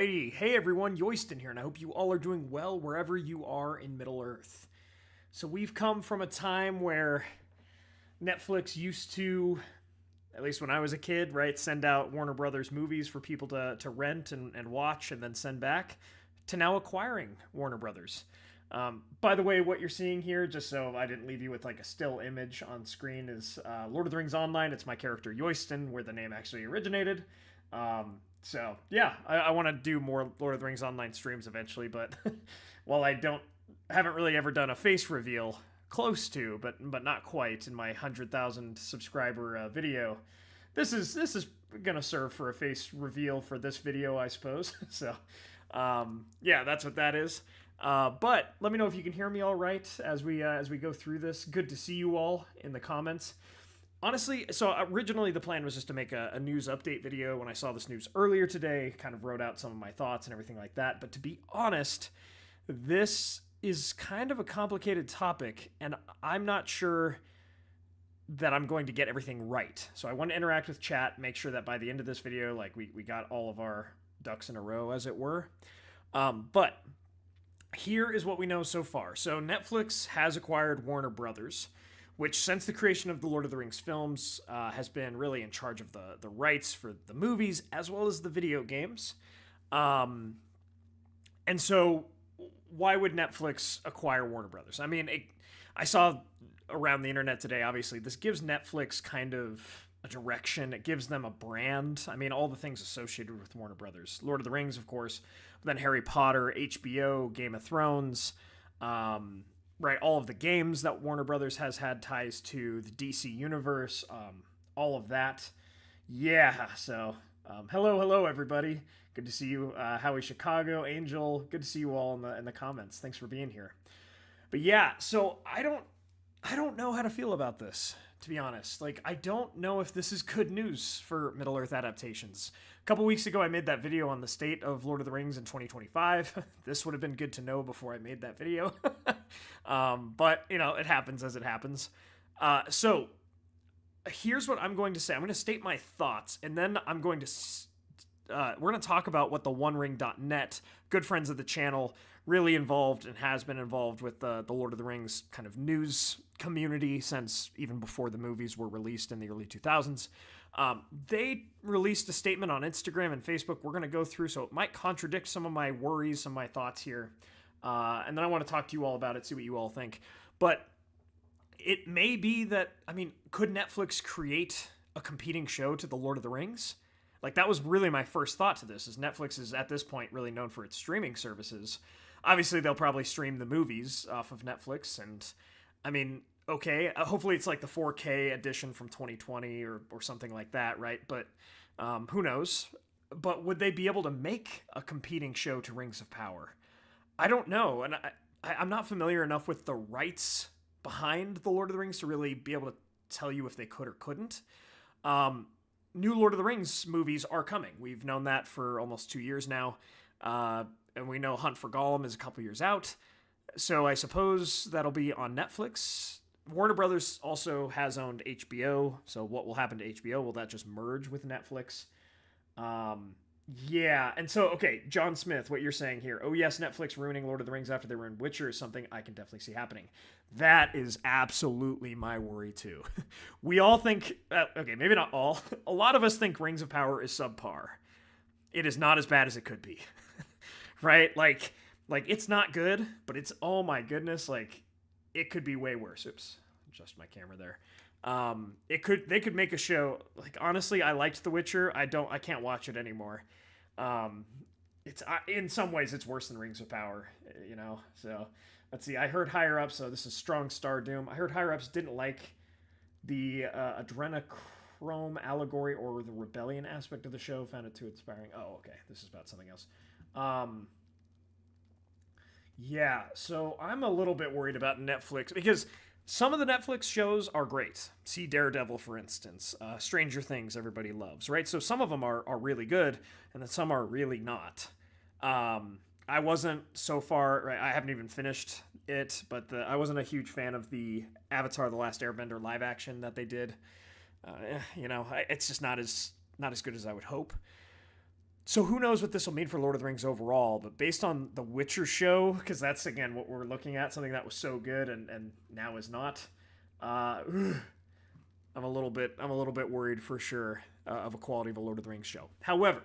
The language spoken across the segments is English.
Hey everyone, Yoyston here, and I hope you all are doing well wherever you are in Middle Earth. So we've come from a time where Netflix used to, at least when I was a kid, right, send out Warner Brothers movies for people to rent and watch and then send back, to now acquiring Warner Brothers. By the way, what you're seeing here, just so I didn't leave you with like a still image on screen, is Lord of the Rings Online. It's my character Yoyston, where the name actually originated. So yeah, I want to do more Lord of the Rings Online streams eventually, but while I haven't really ever done a face reveal, close to, but not quite, in my 100,000 subscriber video, this is gonna serve for a face reveal for this video, I suppose. So yeah, that's what that is. But let me know if you can hear me all right as we go through this. Good to see you all in the comments. Honestly, so originally the plan was just to make a news update video. When I saw this news earlier today, kind of wrote out some of my thoughts and everything like that. But to be honest, this is kind of a complicated topic, and I'm not sure that I'm going to get everything right. So I want to interact with chat, make sure that by the end of this video, like we got all of our ducks in a row, as it were. But here is what we know so far. So Netflix has acquired Warner Brothers, which since the creation of the Lord of the Rings films has been really in charge of the rights for the movies as well as the video games. And so why would Netflix acquire Warner Brothers? I mean, I saw around the internet today, obviously, this gives Netflix kind of a direction. It gives them a brand. I mean, all the things associated with Warner Brothers. Lord of the Rings, of course, but then Harry Potter, HBO, Game of Thrones, right, all of the games that Warner Brothers has had ties to, the DC universe, all of that. Yeah, so hello everybody. Good to see you, Howie Chicago, Angel. Good to see you all in the comments. Thanks for being here. But yeah, so I don't know how to feel about this, to be honest. Like, I don't know if this is good news for Middle Earth adaptations. A couple weeks ago, I made that video on the state of Lord of the Rings in 2025. This would have been good to know before I made that video. But, you know, it happens as it happens. So, here's what I'm going to say. I'm going to state my thoughts, and then I'm going to... we're going to talk about what the OneRing.net, good friends of the channel, really involved and has been involved with the Lord of the Rings kind of news community since even before the movies were released in the early 2000s. They released a statement on Instagram and Facebook we're going to go through, so it might contradict some of my worries, some of my thoughts here. And then I want to talk to you all about it, see what you all think. But it may be that, I mean, could Netflix create a competing show to the Lord of the Rings? Like, that was really my first thought to this, is Netflix is at this point really known for its streaming services. Obviously, they'll probably stream the movies off of Netflix, and I mean, okay, hopefully it's like the 4K edition from 2020 or something like that, right? But who knows? But would they be able to make a competing show to Rings of Power? I don't know, and I'm not familiar enough with the rights behind the Lord of the Rings to really be able to tell you if they could or couldn't. New Lord of the Rings movies are coming. We've known that for almost 2 years now. And we know Hunt for Gollum is a couple years out. So I suppose that'll be on Netflix. Warner Brothers also has owned HBO. So what will happen to HBO? Will that just merge with Netflix? Yeah. And so, okay, John Smith, what you're saying here. Oh, yes, Netflix ruining Lord of the Rings after they ruined Witcher is something I can definitely see happening. That is absolutely my worry, too. We all think, okay, maybe not all. A lot of us think Rings of Power is subpar. It is not as bad as it could be. Right? Like it's not good, but it's, oh my goodness, like, it could be way worse. Oops, adjust my camera there. They could make a show, like, honestly, I liked The Witcher. I can't watch it anymore. It's in some ways it's worse than Rings of Power, you know. So let's see. I heard higher ups. So this is Strong Star Doom. I heard higher ups didn't like the adrenochrome allegory or the rebellion aspect of the show. Found it too inspiring. Oh, okay. This is about something else. Yeah, so I'm a little bit worried about Netflix because some of the Netflix shows are great. See Daredevil, for instance. Stranger Things, everybody loves, right? So some of them are really good, and then some are really not. I wasn't so far, right, I haven't even finished it, but I wasn't a huge fan of the Avatar: The Last Airbender live action that they did. You know, it's just not as good as I would hope. So who knows what this will mean for Lord of the Rings overall, but based on the Witcher show, because that's again what we're looking at, something that was so good and now is not. I'm a little bit worried for sure of a quality of a Lord of the Rings show. However,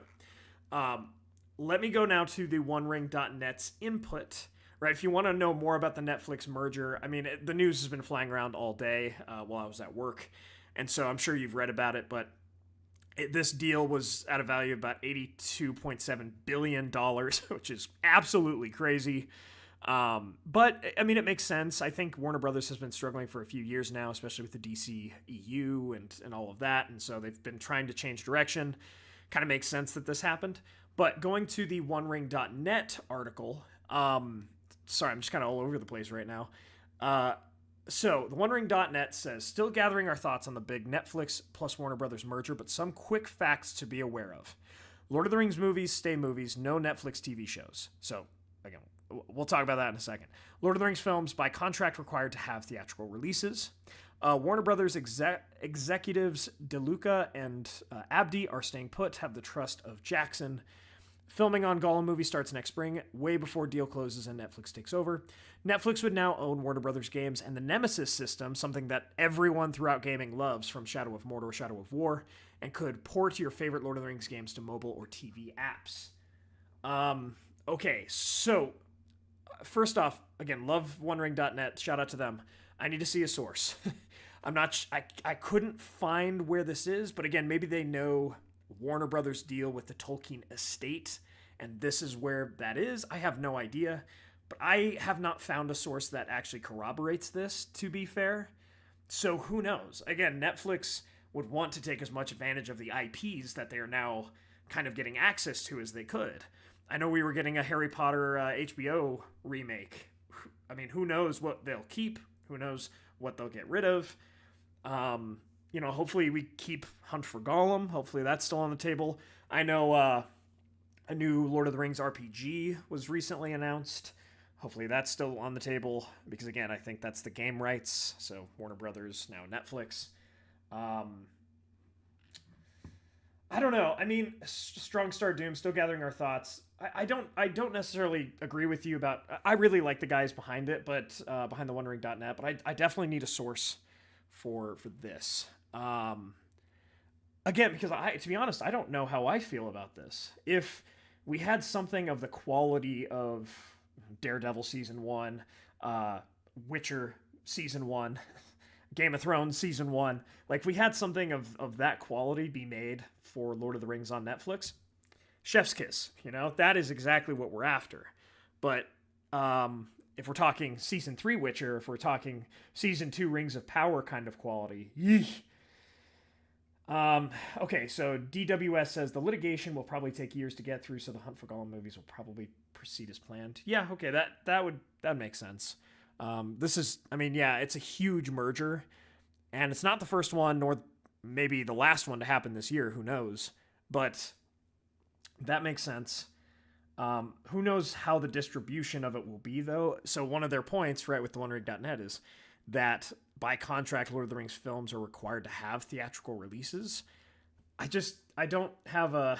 let me go now to the OneRing.net's input. Right, if you want to know more about the Netflix merger, I mean, the news has been flying around all day while I was at work, and so I'm sure you've read about it, but this deal was at a value of about $82.7 billion, which is absolutely crazy. But, I mean, it makes sense. I think Warner Brothers has been struggling for a few years now, especially with the DC EU and all of that, and so they've been trying to change direction. Kind of makes sense that this happened. But going to the OneRing.net article, sorry, I'm just kind of all over the place right now. So, the OneRing.net says, still gathering our thoughts on the big Netflix plus Warner Brothers merger, but some quick facts to be aware of. Lord of the Rings movies stay movies, no Netflix TV shows. So, again, we'll talk about that in a second. Lord of the Rings films, by contract, required to have theatrical releases. Warner Brothers executives DeLuca and Abdi are staying put, have the trust of Jackson. Filming on Gollum movie starts next spring, way before deal closes and Netflix takes over. Netflix would now own Warner Brothers games and the Nemesis system, something that everyone throughout gaming loves, from Shadow of Mordor, Shadow of War, and could port your favorite Lord of the Rings games to mobile or TV apps. Okay, so first off, again, love OneRing.net. Shout out to them. I need to see a source. I couldn't find where this is, but again, maybe they know Warner Brothers deal with the Tolkien estate, and this is where that is. I have no idea, but I have not found a source that actually corroborates this, to be fair. So who knows? Again, Netflix would want to take as much advantage of the IPs that they are now kind of getting access to as they could. I know we were getting a Harry Potter HBO remake. I mean, who knows what they'll keep? Who knows what they'll get rid of? Hopefully we keep Hunt for Gollum. Hopefully that's still on the table. I know a new Lord of the Rings RPG was recently announced. Hopefully that's still on the table, because again, I think that's the game rights. So Warner Brothers, now Netflix. I don't know. I mean, Strong Star Doom, still gathering our thoughts. I don't necessarily agree with you about. I really like the guys behind it, but behind the OneRing.net. But I definitely need a source for this. Again, because to be honest, I don't know how I feel about this. If we had something of the quality of Daredevil Season 1, Witcher Season 1, Game of Thrones Season 1, like if we had something of that quality be made for Lord of the Rings on Netflix, chef's kiss, that is exactly what we're after. But if we're talking Season 3 Witcher, if we're talking Season 2 Rings of Power kind of quality, yeesh. Okay, so DWS says the litigation will probably take years to get through, so the Hunt for Gollum movies will probably proceed as planned. Yeah, okay, that makes sense. It's a huge merger, and it's not the first one, nor maybe the last one to happen this year, who knows, but that makes sense. Who knows how the distribution of it will be, though? So one of their points, right, with the OneRing.net is that by contract, Lord of the Rings films are required to have theatrical releases. I don't have a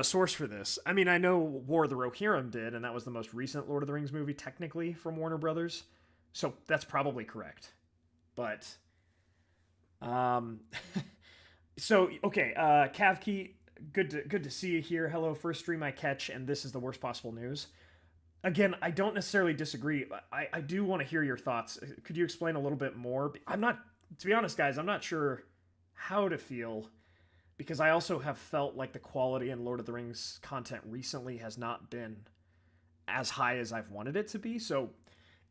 source for this. I mean, I know War of the Rohirrim did, and that was the most recent Lord of the Rings movie, technically, from Warner Brothers. So that's probably correct. But, Kavki, good to see you here. Hello, first stream I catch, and this is the worst possible news. Again, I don't necessarily disagree. I do want to hear your thoughts. Could you explain a little bit more? To be honest, guys, I'm not sure how to feel, because I also have felt like the quality in Lord of the Rings content recently has not been as high as I've wanted it to be. So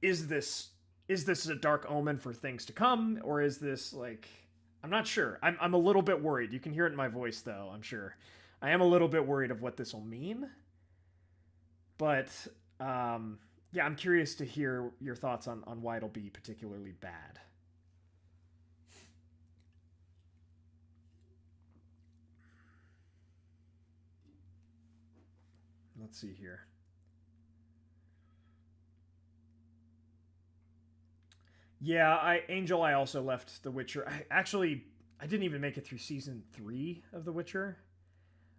is this a dark omen for things to come, or is this like, I'm not sure. I'm a little bit worried. You can hear it in my voice, though, I'm sure. I am a little bit worried of what this will mean. But I'm curious to hear your thoughts on why it'll be particularly bad. Let's see here. Yeah, Angel, I also left The Witcher. I didn't even make it through season 3 of The Witcher.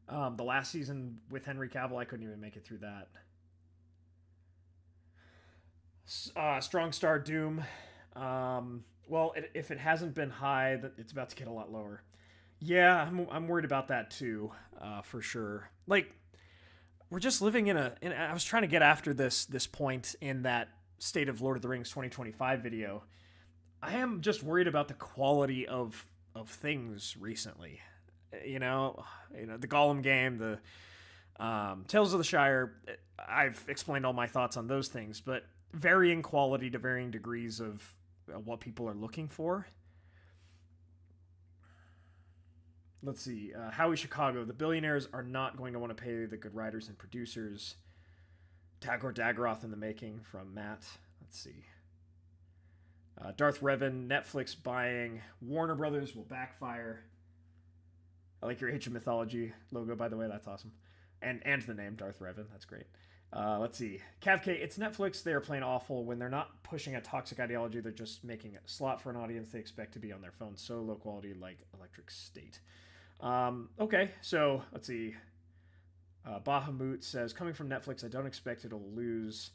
The last season with Henry Cavill, I couldn't even make it through that. Strong Star Doom. Well, if it hasn't been high, it's about to get a lot lower. Yeah, I'm worried about that too, for sure. Like, we're just living in I was trying to get after this point in that State of Lord of the Rings 2025 video. I am just worried about the quality of things recently. You know, the Gollum game, the Tales of the Shire. I've explained all my thoughts on those things, but varying quality to varying degrees of what people are looking for. Let's see. Howie Chicago. The billionaires are not going to want to pay the good writers and producers. Tagore Dagroth in the making from Matt. Let's see. Darth Revan. Netflix buying Warner Brothers will backfire. I like your Age of Mythology logo, by the way. That's awesome. And the name, Darth Revan. That's great. Let's see. CavK, it's Netflix. They are playing awful when they're not pushing a toxic ideology. They're just making a slot for an audience they expect to be on their phone. So low quality, like Electric State. Okay, so let's see. Bahamut says, coming from Netflix, I don't expect it'll lose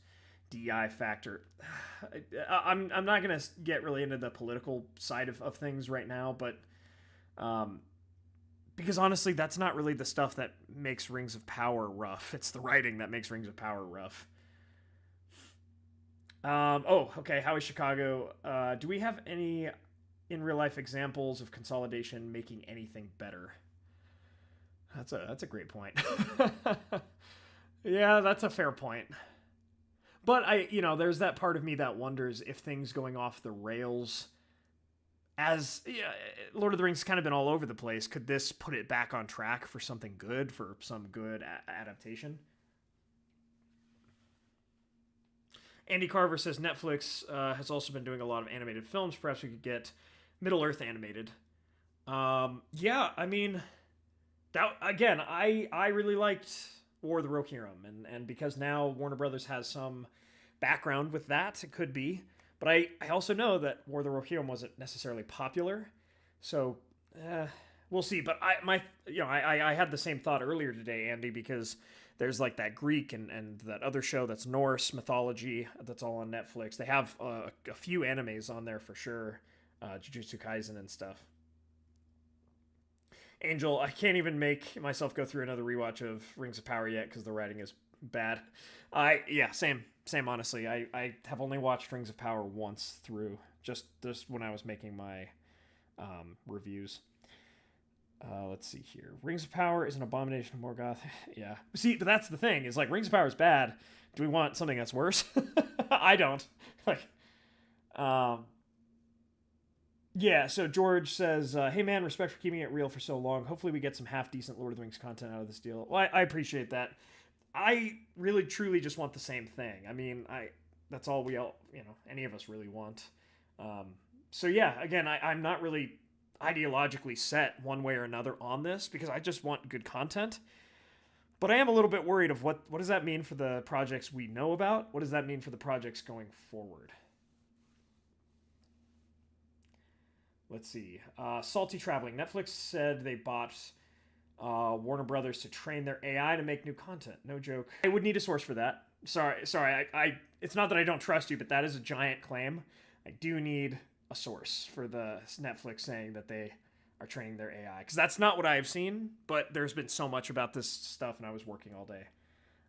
DI factor. I'm not going to get really into the political side of things right now, but because honestly, that's not really the stuff that makes Rings of Power rough. It's the writing that makes Rings of Power rough. Okay, Howie Chicago. Do we have any in real life examples of consolidation making anything better? That's a great point. Yeah, that's a fair point. But there's that part of me that wonders if things going off the rails, as Lord of the Rings has kind of been all over the place, could this put it back on track for something good, for some good adaptation? Andy Carver says Netflix has also been doing a lot of animated films. Perhaps we could get Middle-earth animated. Yeah, I mean, that again, I really liked War of the Rohirrim, and because now Warner Brothers has some background with that, it could be. But I also know that War of the Rohirrim wasn't necessarily popular, so we'll see. But I had the same thought earlier today, Andy, because there's like that Greek and that other show that's Norse mythology that's all on Netflix. They have a few animes on there for sure, Jpcjr and stuff. Angel, I can't even make myself go through another rewatch of Rings of Power yet because the writing is bad. Same honestly. I have only watched Rings of Power once through, just when I was making my reviews. Let's see here. Rings of Power is an abomination of Morgoth. Yeah. See, but that's the thing. Is like Rings of Power is bad. Do we want something that's worse? I don't. Yeah, so George says, hey man, respect for keeping it real for so long. Hopefully we get some half-decent Lord of the Rings content out of this deal. Well, I appreciate that. I really, truly just want the same thing. I mean, that's all any of us really want. So yeah, again, I'm not really ideologically set one way or another on this because I just want good content. But I am a little bit worried of what does that mean for the projects we know about? What does that mean for the projects going forward? Let's see. Salty Traveling. Netflix said they bought Warner Brothers to train their AI to make new content. No joke. I would need a source for that. Sorry. It's not that I don't trust you, but that is a giant claim. I do need a source for the Netflix saying that they are training their AI. Because that's not what I have seen, but there's been so much about this stuff, and I was working all day.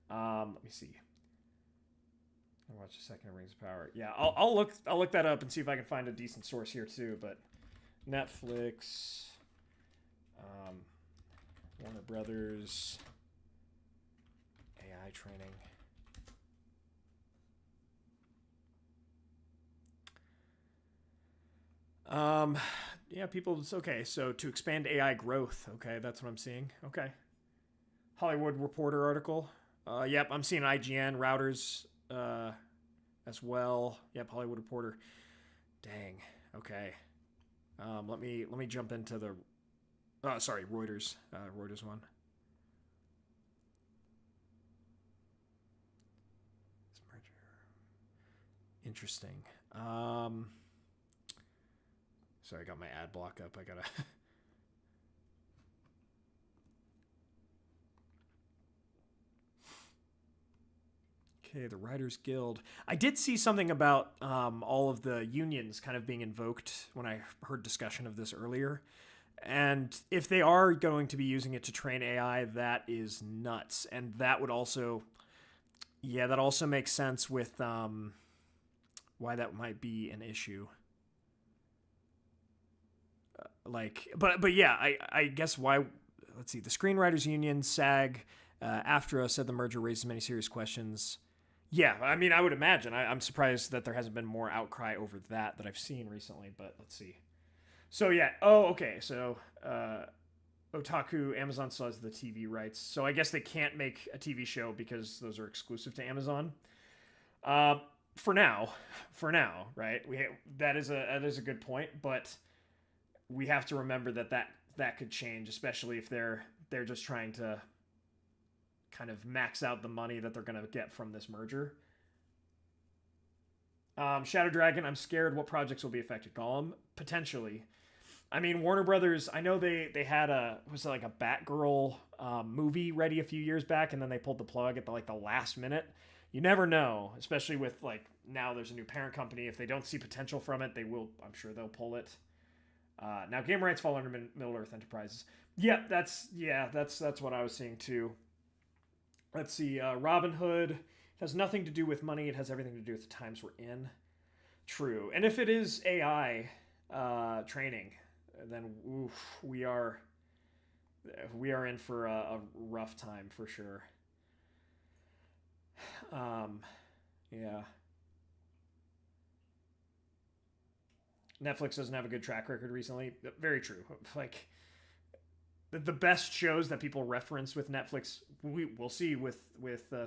Let me see. I'll watch a second of Rings of Power. Yeah, I'll look that up and see if I can find a decent source here too, but Netflix, Warner Brothers, AI training. Yeah, okay, so to expand AI growth, okay, that's what I'm seeing. Okay. Hollywood Reporter article. Yep, I'm seeing IGN, routers, as well. Yep, Hollywood Reporter. Dang. Okay. Let me jump into the Reuters. Reuters one. Interesting. Sorry, I got my ad block up. I gotta Okay, the Writers Guild. I did see something about all of the unions kind of being invoked when I heard discussion of this earlier. And if they are going to be using it to train AI, that is nuts. And that would also, yeah, that also makes sense with why that might be an issue. But yeah, I guess why. Let's see. The Screenwriters Union, SAG, AFTRA said the merger raises many serious questions. Yeah, I mean, I would imagine. I'm surprised that there hasn't been more outcry over that I've seen recently. But let's see. So yeah. Oh, okay. So Otaku, Amazon still has the TV rights. So I guess they can't make a TV show because those are exclusive to Amazon. For now, right? That is a good point, but we have to remember that could change, especially if they're just trying to kind of max out the money that they're going to get from this merger. Shadow Dragon, I'm scared what projects will be affected. Gollum, potentially. I mean, Warner Brothers, I know they had was it like a Batgirl movie ready a few years back, and then they pulled the plug at the last minute. You never know, especially with now there's a new parent company. If they don't see potential from it, I'm sure they'll pull it. Now game rights fall under Middle-earth Enterprises. Yeah, that's what I was seeing too. Let's see, Robin Hood has nothing to do with money. It has everything to do with the times we're in. True. And if it is AI training, then we are in for a rough time for sure. Yeah. Netflix doesn't have a good track record recently. Very true. The best shows that people reference with Netflix, we'll see with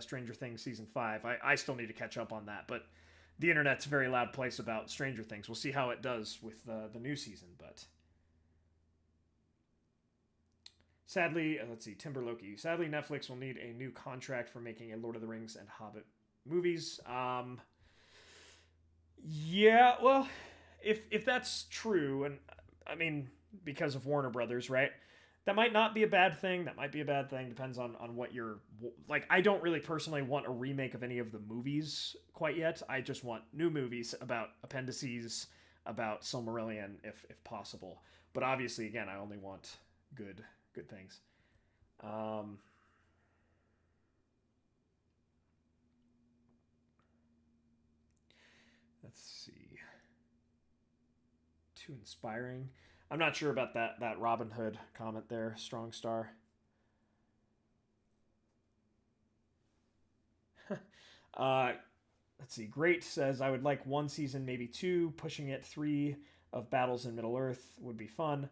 Stranger Things season 5. I still need to catch up on that, but the internet's a very loud place about Stranger Things. We'll see how it does with the new season, but sadly, let's see, Timber Loki. Sadly, Netflix will need a new contract for making a Lord of the Rings and Hobbit movies. Yeah, well, if that's true, and I mean, because of Warner Brothers, right? That might not be a bad thing. That might be a bad thing. Depends on what you're... I don't really personally want a remake of any of the movies quite yet. I just want new movies about appendices, about Silmarillion, if possible. But obviously, again, I only want good things. Let's see. Too inspiring. I'm not sure about that Robin Hood comment there. Strong star. Let's see. Great says, I would like 1 season, maybe 2. Pushing it 3 of Battles in Middle-earth would be fun.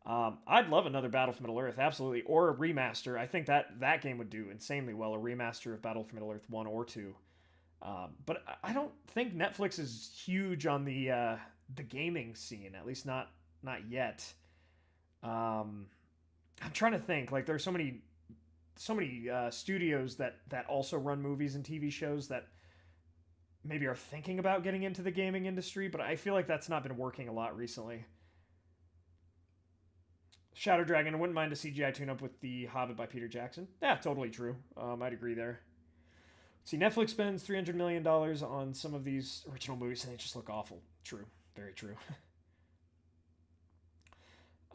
I'd love another Battle for Middle-earth, absolutely. Or a remaster. I think that game would do insanely well. A remaster of Battle for Middle-earth 1 or 2. But I don't think Netflix is huge on the gaming scene. At least not yet. I'm trying to think. There's so many studios that also run movies and TV shows that maybe are thinking about getting into the gaming industry, but I feel like that's not been working a lot recently. Shadow Dragon, I wouldn't mind a CGI tune-up with The Hobbit by Peter Jackson. Yeah, totally true. I'd agree there. See, Netflix spends $300 million on some of these original movies, and they just look awful. True. Very true.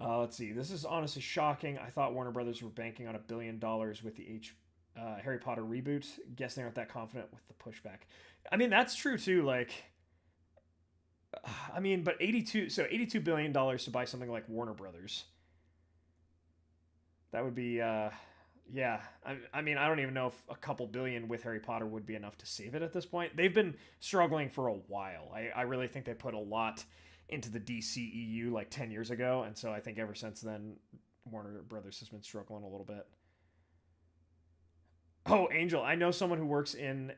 Let's see. This is honestly shocking. I thought Warner Brothers were banking on $1 billion with the Harry Potter reboot. Guess they aren't that confident with the pushback. I mean, that's true too. But $82 billion to buy something like Warner Brothers. That would be, yeah. I mean, I don't even know if a couple billion with Harry Potter would be enough to save it at this point. They've been struggling for a while. I really think they put a lot into the DCEU 10 years ago, and so I think ever since then, Warner Brothers has been struggling a little bit. Oh, Angel, I know someone who works in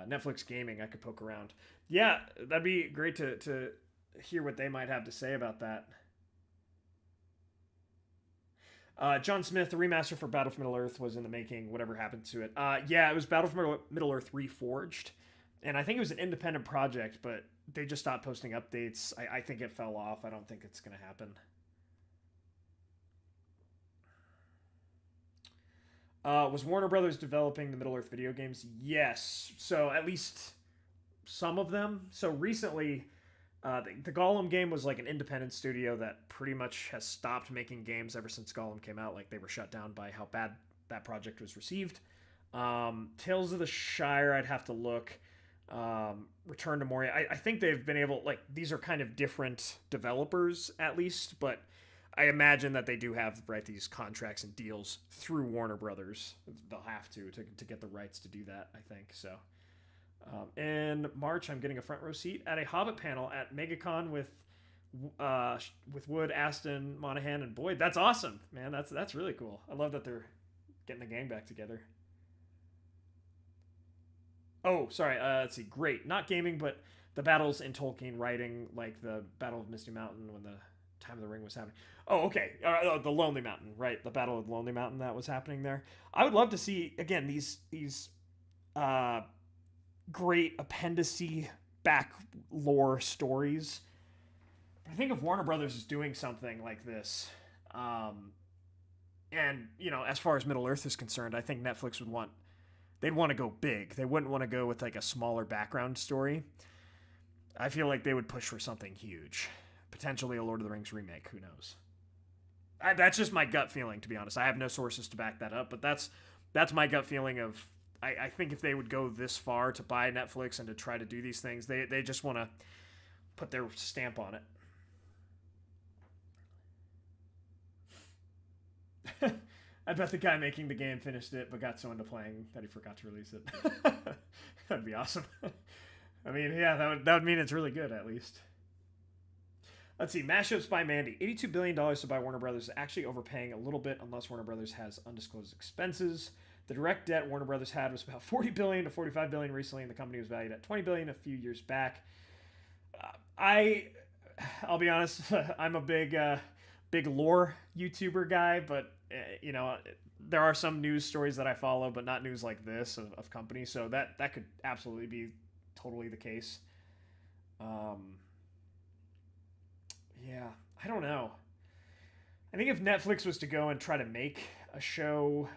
Netflix gaming. I could poke around. Yeah, that'd be great to hear what they might have to say about that. John Smith, the remaster for Battle for Middle-earth was in the making. Whatever happened to it? Yeah, it was Battle for Middle-earth Reforged. And I think it was an independent project, but they just stopped posting updates. I think it fell off. I don't think it's going to happen. Was Warner Brothers developing the Middle Earth video games? Yes. So at least some of them. So recently, the Gollum game was like an independent studio that pretty much has stopped making games ever since Gollum came out. Like they were shut down by how bad that project was received. Tales of the Shire, I'd have to look. Return to Moria. I think they've been able, like, these are kind of different developers at least, but I imagine that they do have, right, these contracts and deals through Warner Brothers. They'll have to get the rights to do that, I think. So in March, I'm getting a front row seat at a Hobbit panel at MegaCon with Wood, Aston, Monahan, and Boyd. That's awesome, man. That's really cool. I love that they're getting the gang back together. Oh, sorry. Let's see. Great. Not gaming, but the battles in Tolkien writing, like the Battle of Misty Mountain when the Time of the Ring was happening. Oh, okay. The Lonely Mountain, right? The Battle of Lonely Mountain that was happening there. I would love to see again these great appendice back lore stories. I think if Warner Brothers is doing something like this, and as far as Middle Earth is concerned, I think Netflix would want. They'd want to go big. They wouldn't want to go with like a smaller background story. I feel like they would push for something huge. Potentially a Lord of the Rings remake. Who knows? That's just my gut feeling, to be honest. I have no sources to back that up, but that's my gut feeling of... I think if they would go this far to buy Netflix and to try to do these things, they just want to put their stamp on it. I bet the guy making the game finished it, but got so into playing that he forgot to release it. That'd be awesome. I mean, yeah, that would mean it's really good, at least. Let's see, mashups by Mandy. $82 billion to buy Warner Brothers, actually overpaying a little bit unless Warner Brothers has undisclosed expenses. The direct debt Warner Brothers had was about $40 billion to $45 billion recently, and the company was valued at $20 billion a few years back. I'll be honest, I'm a big lore YouTuber guy, but there are some news stories that I follow, but not news like this of companies. So that could absolutely be totally the case. Yeah, I don't know. I think if Netflix was to go and try to make a show,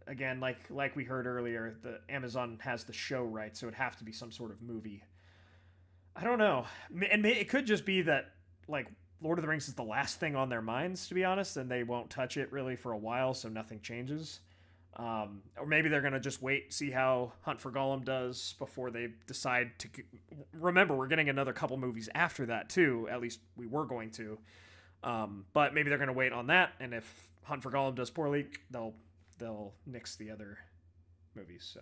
again, like we heard earlier, the Amazon has the show rights, so it'd have to be some sort of movie. I don't know, and it could just be that like Lord of the Rings is the last thing on their minds, to be honest, and they won't touch it really for a while, so nothing changes. Or maybe they're going to just wait, see how Hunt for Gollum does before they decide to... Remember, we're getting another couple movies after that, too. At least we were going to. But maybe they're going to wait on that, and if Hunt for Gollum does poorly, they'll nix the other movies, so...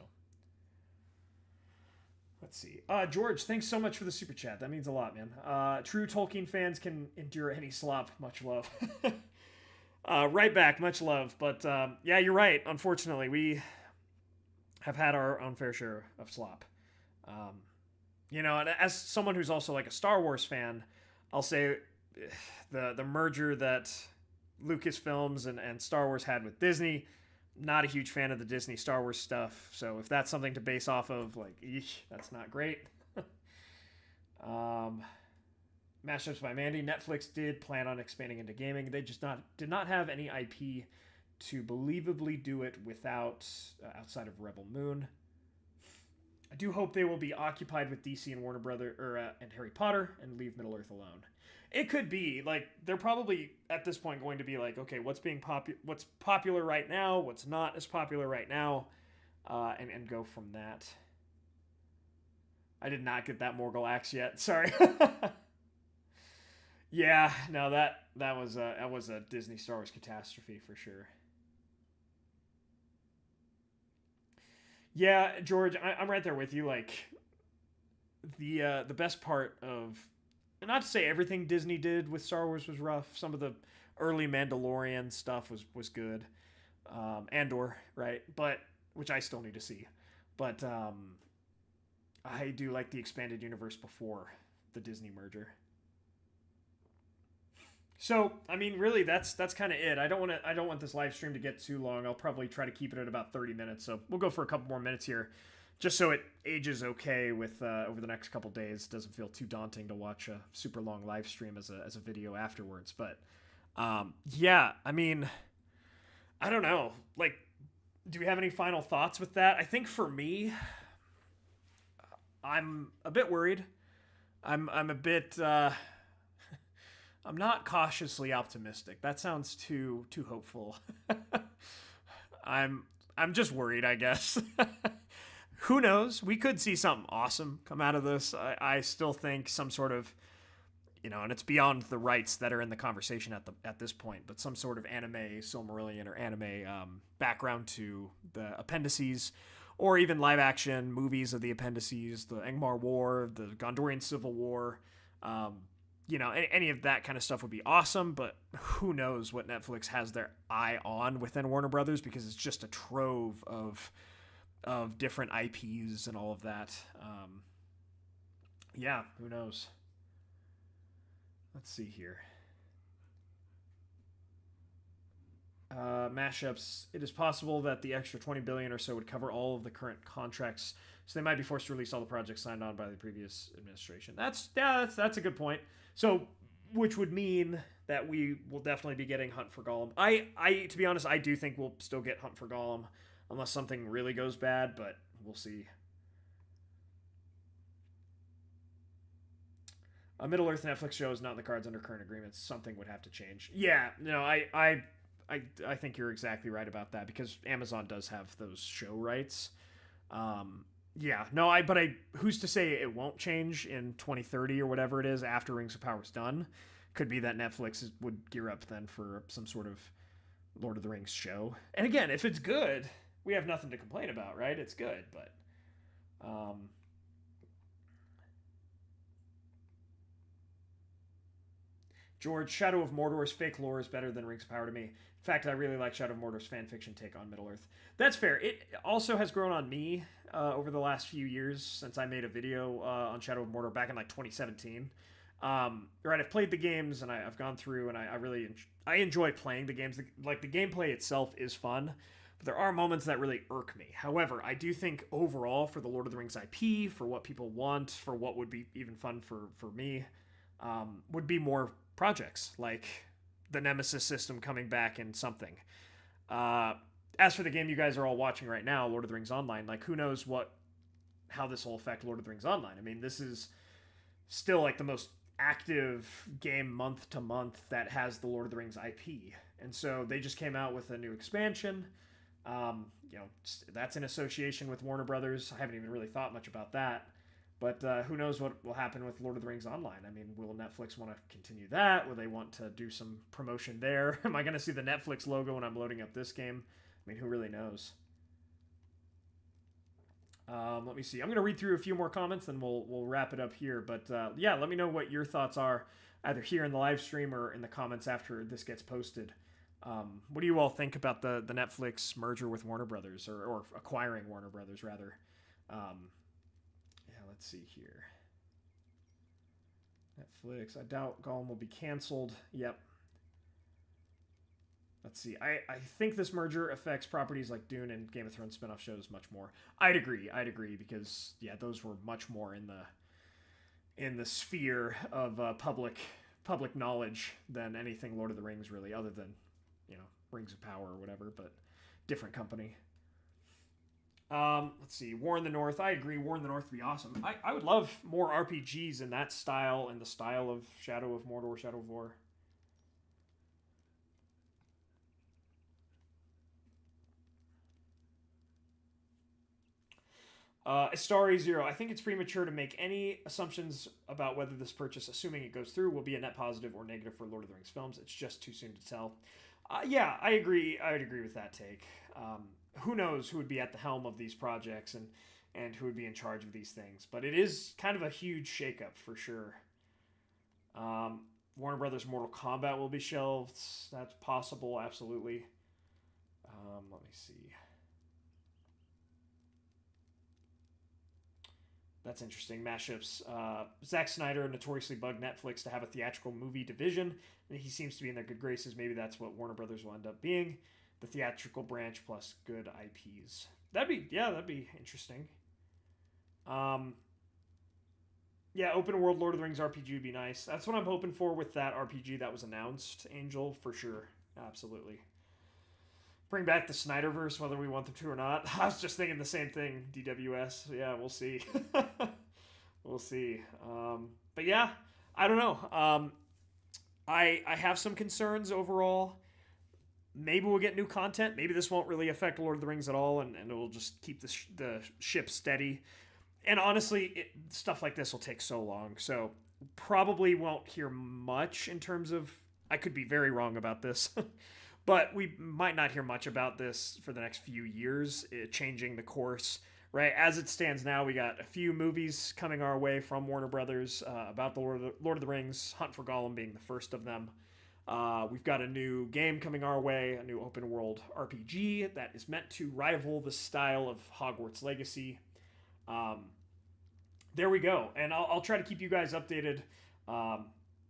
Let's see. George, thanks so much for the super chat. That means a lot, man. True Tolkien fans can endure any slop. Much love. Right back. Much love. But yeah, you're right. Unfortunately, we have had our own fair share of slop. And as someone who's also like a Star Wars fan, I'll say the merger that Lucasfilms and Star Wars had with Disney, not a huge fan of the Disney Star Wars stuff, so if that's something to base off of, like, eesh, that's not great. Mashups by Mandy. Netflix did plan on expanding into gaming. They just did not have any IP to believably do it without outside of Rebel Moon. I do hope they will be occupied with DC and Warner Brothers and Harry Potter and leave Middle Earth alone. It could be like they're probably at this point going to be like, okay, what's popular right now, what's not as popular right now, and go from that. I did not get that Morgul axe yet. Sorry. Yeah, no, that was a Disney Star Wars catastrophe for sure. Yeah, George, I'm right there with you. Like the best part of, not to say everything Disney did with Star Wars was rough. Some of the early Mandalorian stuff was good. Andor, right? But which I still need to see. But I do like the expanded universe before the Disney merger. So, I mean, really, that's kind of it. I don't want this live stream to get too long. I'll probably try to keep it at about 30 minutes. So we'll go for a couple more minutes here, just so it ages okay with over the next couple days. Doesn't feel too daunting to watch a super long live stream as a video afterwards. But yeah, I mean, I don't know. Like, do we have any final thoughts with that? I think for me, I'm a bit worried. I'm a bit. I'm not cautiously optimistic. That sounds too hopeful. I'm I'm just worried, I guess. Who knows? We could see something awesome come out of this. I still think some sort of, and it's beyond the rights that are in the conversation at this point, but some sort of anime Silmarillion or anime background to the appendices, or even live action movies of the appendices, the Angmar War, the Gondorian Civil War. Any of that kind of stuff would be awesome, but who knows what Netflix has their eye on within Warner Brothers, because it's just a trove of different IPs and all of that. Who knows? Let's see here. Mashups. It is possible that the extra $20 billion or so would cover all of the current contracts, so they might be forced to release all the projects signed on by the previous administration. That's a good point. So, which would mean that we will definitely be getting Hunt for Gollum. I to be honest, I do think we'll still get Hunt for Gollum, unless something really goes bad, but we'll see. A Middle Earth Netflix show is not in the cards under current agreements. Something would have to change. Yeah, no, I think you're exactly right about that, because Amazon does have those show rights. Who's to say it won't change in 2030 or whatever it is after Rings of Power's done? Could be that Netflix would gear up then for some sort of Lord of the Rings show. And again, if it's good, we have nothing to complain about, right? It's good, but George, Shadow of Mordor's fake lore is better than Rings of Power to me. In fact, I really like Shadow of Mordor's fanfiction take on Middle Earth. That's fair. It also has grown on me over the last few years since I made a video on Shadow of Mordor back in 2017. I've played the games and I've gone through, and I really enjoy playing the games. The gameplay itself is fun, but there are moments that really irk me. However, I do think overall, for the Lord of the Rings IP, for what people want, for what would be even fun for me, would be more projects like the Nemesis system coming back in something. As for the game you guys are all watching right now, Lord of the Rings Online, who knows how this will affect Lord of the Rings Online. I mean, this is still the most active game month to month that has the Lord of the Rings IP. And so they just came out with a new expansion. That's in association with Warner Brothers. I haven't even really thought much about that. But who knows what will happen with Lord of the Rings Online. I mean, will Netflix want to continue that? Will they want to do some promotion there? Am I going to see the Netflix logo when I'm loading up this game? I mean, who really knows? Let me see. I'm going to read through a few more comments, and we'll wrap it up here. But let me know what your thoughts are, either here in the live stream or in the comments after this gets posted. What do you all think about the Netflix merger with Warner Brothers, or acquiring Warner Brothers, rather? Let's see here. Netflix. I doubt Gollum will be canceled. Yep. Let's see. I think this merger affects properties like Dune and Game of Thrones spinoff shows much more. I'd agree, because those were much more in the sphere of public knowledge than anything Lord of the Rings, really, other than Rings of Power or whatever, but different company. Let's see. War in the North. I agree. War in the North would be awesome. I would love more RPGs in that style, and the style of Shadow of Mordor, Shadow of War. Astari Zero. I think it's premature to make any assumptions about whether this purchase, assuming it goes through, will be a net positive or negative for Lord of the Rings films. It's just too soon to tell. I agree. I would agree with that take. Who knows who would be at the helm of these projects and who would be in charge of these things. But it is kind of a huge shakeup for sure. Warner Brothers Mortal Kombat will be shelved. That's possible, absolutely. Let me see. That's interesting. Mashups. Zack Snyder notoriously bugged Netflix to have a theatrical movie division, and he seems to be in their good graces. Maybe that's what Warner Brothers will end up being. The theatrical branch plus good IPs. That'd be interesting. Open world Lord of the Rings RPG would be nice. That's what I'm hoping for with that RPG that was announced, Angel, for sure. Absolutely. bring back the Snyderverse, whether we want them to or not. I was just thinking the same thing, DWS. Yeah, we'll see. We'll see. But yeah, I don't know. I have some concerns overall. Maybe we'll get new content. Maybe this won't really affect Lord of the Rings at all, and it will just keep the ship steady. And honestly, stuff like this will take so long, so probably won't hear much in terms of... I could be very wrong about this, but we might not hear much about this for the next few years, changing the course. Right, as it stands now, we got a few movies coming our way from Warner Brothers about the Lord of the Rings, Hunt for Gollum being the first of them. We've got a new game coming our way, a new open world RPG that is meant to rival the style of Hogwarts Legacy. There we go, and I'll try to keep you guys updated.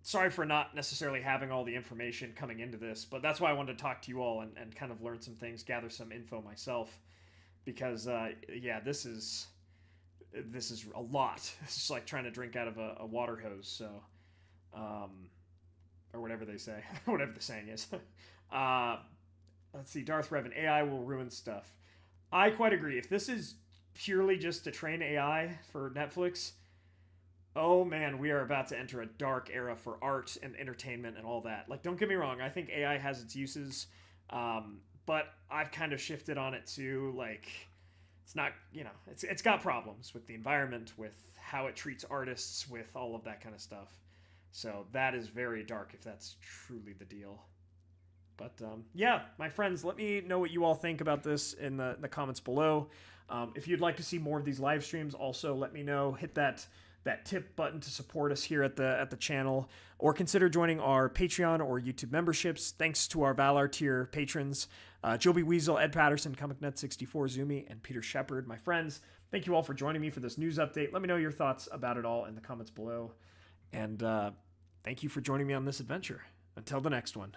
Sorry for not necessarily having all the information coming into this, but that's why I wanted to talk to you all and kind of learn some things, gather some info myself. Because, yeah, this is a lot. It's just like trying to drink out of a water hose, so, or whatever they say, whatever the saying is. Let's see, Darth Revan, AI will ruin stuff. I quite agree. If this is purely just to train AI for Netflix, oh man, we are about to enter a dark era for art and entertainment and all that. Like, don't get me wrong, I think AI has its uses, but I've kind of shifted on it too. Like, it's not, you know, it's got problems with the environment, with how it treats artists, with all of that kind of stuff. So that is very dark if that's truly the deal. But yeah, my friends, let me know what you all think about this in the comments below. If you'd like to see more of these live streams, also let me know. Hit that tip button to support us here at the channel, or consider joining our Patreon or YouTube memberships. Thanks to our Valar tier patrons, Joby Weasel, Ed Patterson, ComicNet64, Zoomi, and Peter Sheppard. My friends, thank you all for joining me for this news update. Let me know your thoughts about it all in the comments below. And thank you for joining me on this adventure. Until the next one.